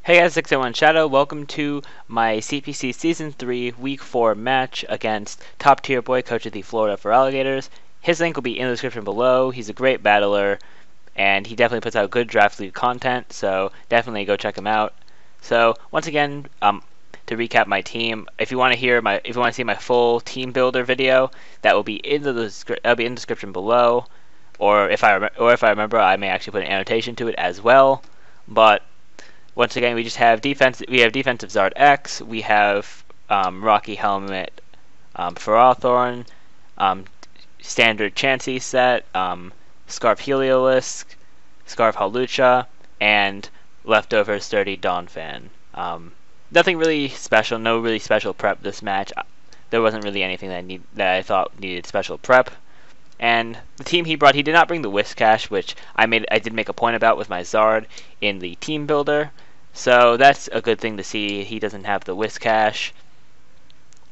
Hey guys, 601 Shadow, welcome to my CPC Season 3 Week 4 match against top tier boy coach of the Florida Feraligatrs. His link will be in the description below. He's a great battler, and he definitely puts out good draft league content, so definitely go check him out. So, once again, to recap my team, if you want to see my full team builder video, that will be in the description below, or if I remember, I may actually put an annotation to it as well. But once again, we just have defense. We have defensive Zard X. We have Rocky Helmet, Feralthorn, standard Chansey set, Scarf Heliolisk, Scarf Halucha, and leftover sturdy Donphan. Nothing really special. No really special prep this match. There wasn't really anything that I thought needed special prep. And the team he brought, he did not bring the Whiscash, which I did make a point about with my Zard in the team builder. So that's a good thing to see. He doesn't have the Whiscash,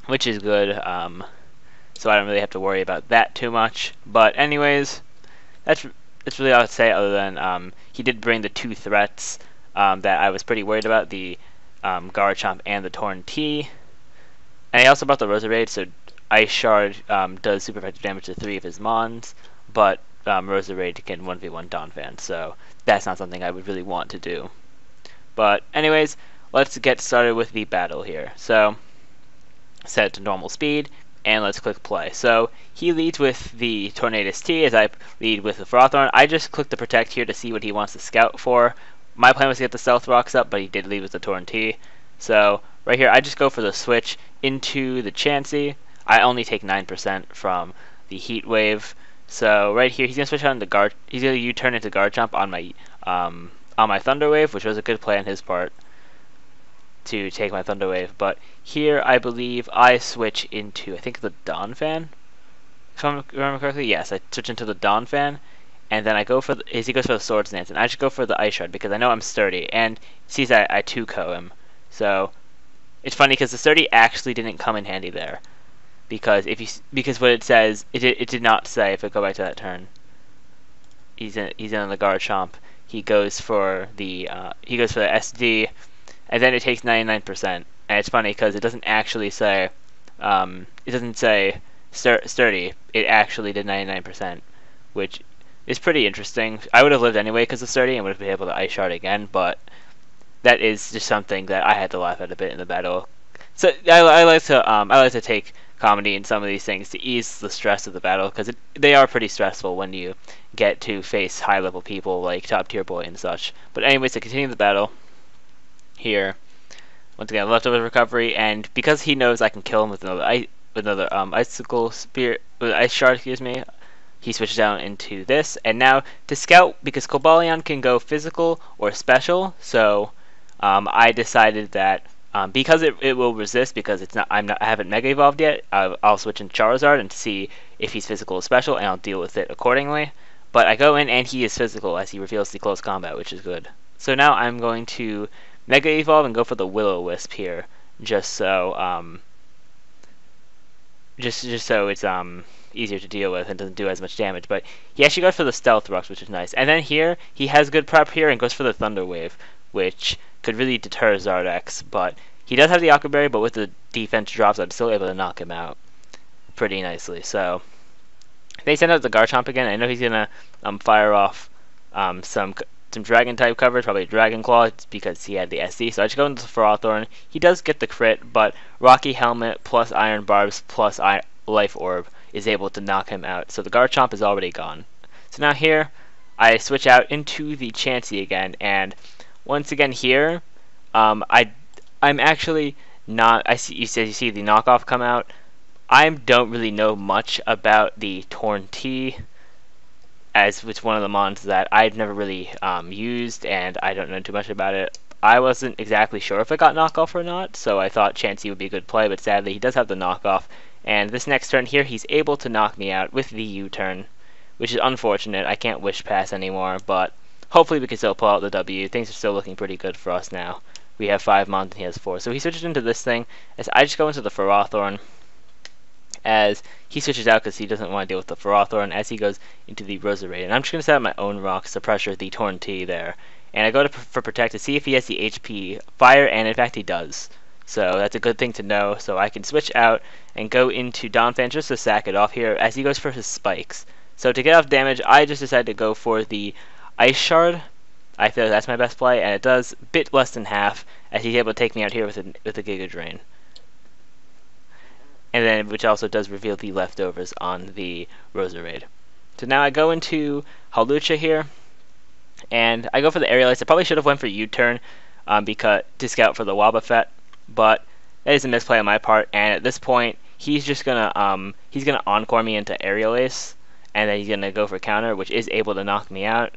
which is good. So I don't really have to worry about that too much. But anyways, that's really all I'd say. Other than he did bring the two threats that I was pretty worried about: the Garchomp and the Torn T. And he also brought the Roserade, so Ice Shard does super effective damage to 3 of his Mons, but Roserade can 1v1 Donphan, so that's not something I would really want to do. But anyways, let's get started with the battle here. So set it to normal speed, and let's click play. So he leads with the Tornadus T, as I lead with the Feralthorn. I just clicked the Protect here to see what he wants to scout for. My plan was to get the Stealth Rocks up, but he did lead with the Torn T. So right here, I just go for the switch into the Chansey. I only take 9% from the Heat Wave. So right here, he's gonna switch out into he's gonna U-turn into Garchomp on my Thunder Wave, which was a good play on his part to take my Thunder Wave. But here, I believe I switch into, I think, the Donphan, if I remember correctly. Yes, I switch into the Donphan, and then I go for he goes for the Swords Dance, and I just go for the Ice Shard because I know I'm sturdy, and sees I 2-ko him. So it's funny because the sturdy actually didn't come in handy there, because what it says, it did not say. If I go back to that turn, he's in the Garchomp. He goes for the SD, and then it takes 99%. And it's funny because it doesn't actually say sturdy. It actually did 99%, which is pretty interesting. I would have lived anyway because of sturdy and would have been able to Ice Shard again, but that is just something that I had to laugh at a bit in the battle. So I like to take comedy in some of these things to ease the stress of the battle, because they are pretty stressful when you get to face high-level people like top tier boy and such. But anyways, to continue the battle here, once again, leftover recovery, and because he knows I can kill him with another icicle spear, ice shard, excuse me, he switches down into this. And now to scout, because Cobalion can go physical or special, so I decided that because it will resist, because I haven't Mega Evolved yet, I'll switch into Charizard and see if he's physical or special, and I'll deal with it accordingly. But I go in and he is physical as he reveals the close combat, which is good. So now I'm going to Mega Evolve and go for the Will-O-Wisp here, just so it's easier to deal with and doesn't do as much damage. But he actually goes for the Stealth Rocks, which is nice. And then here he has good prep here and goes for the Thunder Wave, which could really deter Zardex, but he does have the Aqua Berry, but with the defense drops, I'm still able to knock him out pretty nicely. So they send out the Garchomp again. I know he's gonna fire off some Dragon type coverage, probably Dragon Claw, because he had the SD. So I just go into the Feralthorn. He does get the crit, but Rocky Helmet plus Iron Barbs plus Life Orb is able to knock him out. So the Garchomp is already gone. So now here I switch out into the Chansey again, and once again here, I'm actually not. You see the knockoff come out. I don't really know much about the Torn T, as it's one of the mons that I've never really used, and I don't know too much about it. I wasn't exactly sure if it got knockoff or not, so I thought Chansey would be a good play, but sadly he does have the knockoff. And this next turn here, he's able to knock me out with the U-turn, which is unfortunate. I can't Wish Pass anymore, but hopefully we can still pull out the W. Things are still looking pretty good for us now. We have 5 Mons and he has 4. So he switches into this thing, as I just go into the Feralthorn, as he switches out because he doesn't want to deal with the Feralthorn, as he goes into the Roserade. And I'm just going to set up my own rocks to pressure the Torn T there. and I go for Protect to see if he has the HP Fire, and in fact he does. So that's a good thing to know. So I can switch out and go into Donphan just to sack it off here as he goes for his spikes. So to get off damage, I just decided to go for the Ice Shard. I feel that's my best play, and it does a bit less than half as he's able to take me out here with a Giga Drain. And then, which also does reveal the leftovers on the Roserade. So now I go into Hawlucha here, and I go for the Aerial Ace. I probably should have went for U-turn because to scout for the Wobbuffet, but that is a misplay on my part. And at this point, he's just gonna Encore me into Aerial Ace, and then he's gonna go for counter, which is able to knock me out.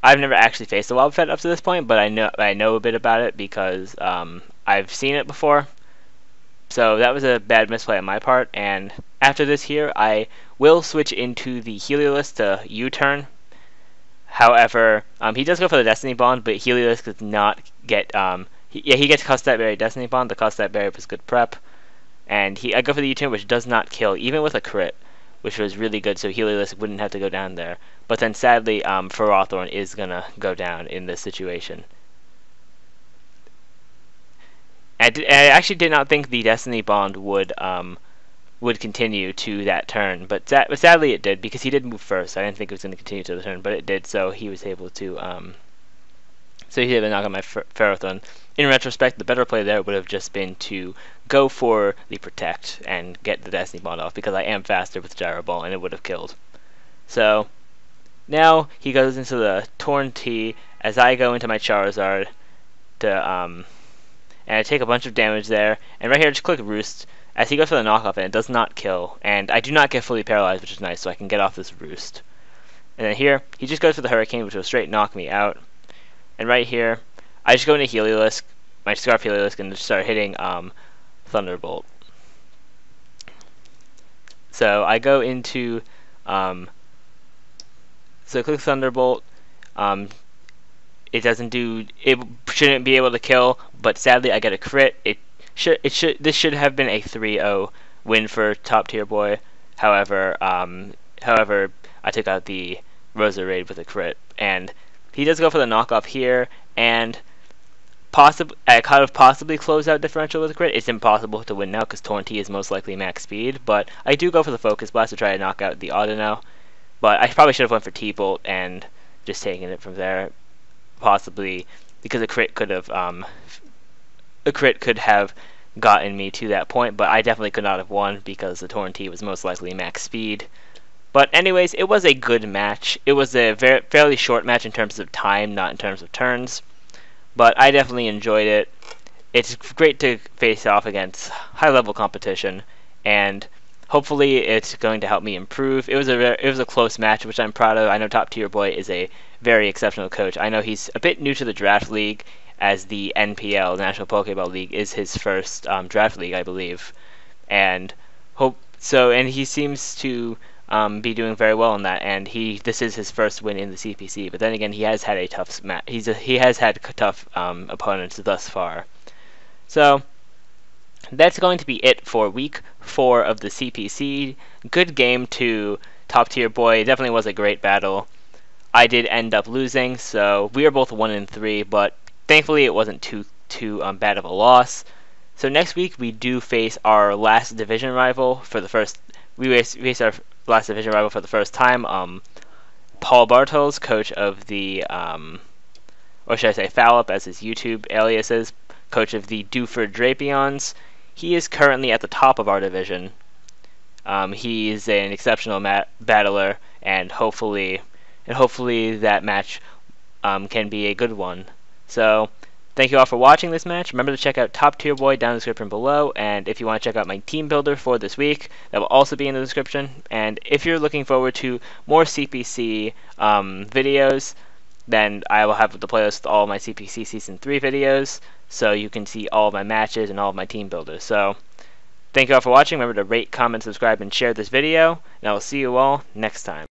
I've never actually faced the Wobbuffet up to this point, but I know a bit about it because I've seen it before. So that was a bad misplay on my part, and after this here, I will switch into the Heliolisk to U-turn. However, he does go for the Destiny Bond, but Heliolisk does not get, he gets Cuss that Berry Destiny Bond. The Cuss that Berry was good prep, and I go for the U-turn, which does not kill, even with a crit, which was really good, so Heliolisk wouldn't have to go down there. But then sadly, Ferrothorn is gonna go down in this situation. I actually did not think the Destiny Bond would continue to that turn, but sadly it did, because he did move first. I didn't think it was going to continue to the turn, but it did, so he was able to knock on my Ferrothorn. In retrospect, the better play there would have just been to go for the Protect and get the Destiny Bond off, because I am faster with Gyro Ball, and it would have killed. So now he goes into the Torn T as I go into my Charizard to and I take a bunch of damage there, and right here I just click Roost as he goes for the knockoff, and it does not kill, and I do not get fully paralyzed, which is nice, so I can get off this Roost. And then here he just goes for the Hurricane, which will straight knock me out. And right here I just go into Heliolisk, my Scarf Heliolisk, and just start hitting Thunderbolt. So I go into so click Thunderbolt. It shouldn't be able to kill, but sadly I get a crit. This should have been a 3-0 win for Top Tier Boy. However, I took out the Roserade with a crit, and he does go for the knockoff here, and I could have possibly closed out differential with a crit. It's impossible to win now because Torn T is most likely max speed, but I do go for the Focus Blast to try to knock out the Audino. But I probably should have went for T-Bolt and just taken it from there. Possibly because a crit could have gotten me to that point, but I definitely could not have won because the Torn T was most likely max speed. But anyways, it was a good match. It was a fairly short match in terms of time, not in terms of turns, but I definitely enjoyed it. It's great to face off against high level competition, and hopefully it's going to help me improve. It was a close match, which I'm proud of. I know Top Tier Boy is a very exceptional coach. I know he's a bit new to the draft league, as the NPL, National Pokeball League, is his first draft league, I believe, and he seems to be doing very well in that. And this is his first win in the CPC. But then again, he has had a tough match. He has had tough opponents thus far. So that's going to be it for week 4 of the CPC. Good game to Top Tier Boy. It definitely was a great battle. I did end up losing, so we are both 1-3, but thankfully it wasn't too bad of a loss. So next week we do face our last division rival for the first. We face our last division rival for the first time. Paul Bartels, coach of the, or should I say Fallop as his YouTube alias is, coach of the Dewford Drapions. He is currently at the top of our division. He is an exceptional battler, and hopefully that match can be a good one. So thank you all for watching this match. Remember to check out Top Tier Boy down in the description below, and if you want to check out my team builder for this week, that will also be in the description. And if you're looking forward to more CPC videos, then I will have the playlist with all of my CPC Season 3 videos, so you can see all of my matches and all of my team builders. So thank you all for watching. Remember to rate, comment, subscribe, and share this video, and I will see you all next time.